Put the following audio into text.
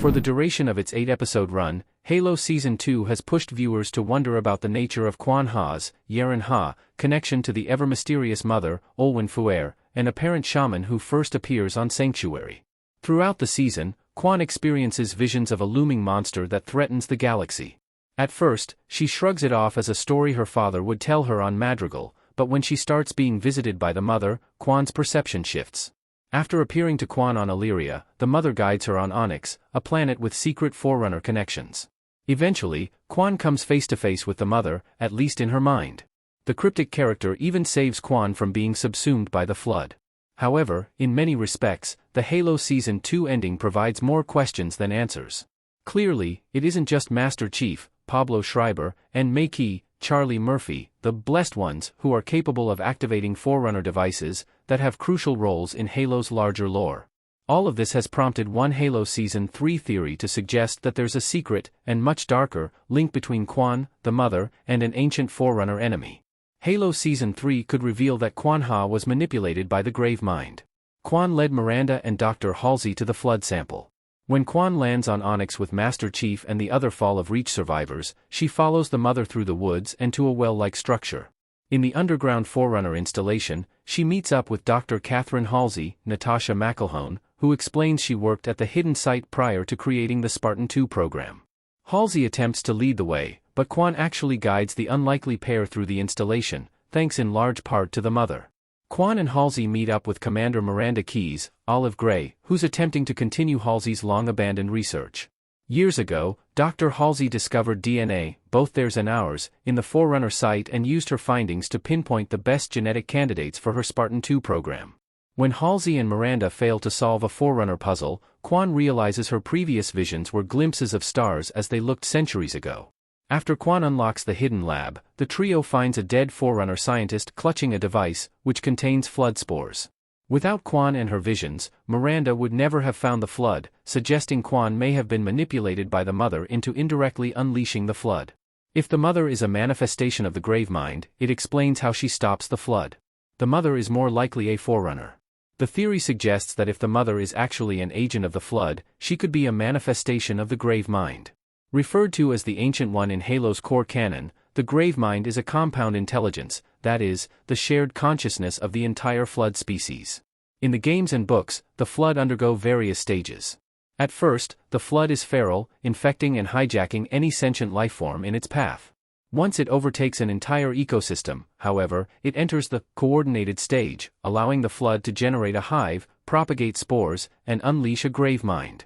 For the duration of its 8-episode run, Halo Season 2 has pushed viewers to wonder about the nature of Kwan Ha's, Yeren Ha, connection to the ever-mysterious mother, Olwen Fuer, an apparent shaman who first appears on Sanctuary. Throughout the season, Kwan experiences visions of a looming monster that threatens the galaxy. At first, she shrugs it off as a story her father would tell her on Madrigal, but when she starts being visited by the mother, Kwan's perception shifts. After appearing to Kwan on Illyria, the mother guides her on Onyx, a planet with secret Forerunner connections. Eventually, Kwan comes face to face with the mother, at least in her mind. The cryptic character even saves Kwan from being subsumed by the flood. However, in many respects, the Halo Season 2 ending provides more questions than answers. Clearly, it isn't just Master Chief, Pablo Schreiber, and Makee, Charlie Murphy, the blessed ones, who are capable of activating Forerunner devices that have crucial roles in Halo's larger lore. All of this has prompted one Halo Season 3 theory to suggest that there's a secret, and much darker, link between Kwan, the mother, and an ancient Forerunner enemy. Halo Season 3 could reveal that Kwan Ha was manipulated by the Grave Mind. Kwan led Miranda and Dr. Halsey to the flood sample. When Kwan lands on Onyx with Master Chief and the other Fall of Reach survivors, she follows the mother through the woods and to a well-like structure. In the underground Forerunner installation, she meets up with Dr. Catherine Halsey, Natasha McElhone, who explains she worked at the hidden site prior to creating the Spartan 2 program. Halsey attempts to lead the way, but Kwan actually guides the unlikely pair through the installation, thanks in large part to the mother. Kwan and Halsey meet up with Commander Miranda Keyes, Olive Gray, who's attempting to continue Halsey's long-abandoned research. Years ago, Dr. Halsey discovered DNA, both theirs and ours, in the Forerunner site and used her findings to pinpoint the best genetic candidates for her Spartan 2 program. When Halsey and Miranda fail to solve a Forerunner puzzle, Kwan realizes her previous visions were glimpses of stars as they looked centuries ago. After Kwan unlocks the hidden lab, the trio finds a dead Forerunner scientist clutching a device, which contains flood spores. Without Kwan and her visions, Miranda would never have found the flood, suggesting Kwan may have been manipulated by the mother into indirectly unleashing the flood. If the mother is a manifestation of the Grave Mind, it explains how she stops the flood. The mother is more likely a Forerunner. The theory suggests that if the mother is actually an agent of the flood, she could be a manifestation of the Grave Mind. Referred to as the Ancient One in Halo's core canon, the Grave Mind is a compound intelligence, that is, the shared consciousness of the entire flood species. In the games and books, the flood undergo various stages. At first, the flood is feral, infecting and hijacking any sentient lifeform in its path. Once it overtakes an entire ecosystem, however, it enters the coordinated stage, allowing the flood to generate a hive, propagate spores, and unleash a Grave Mind.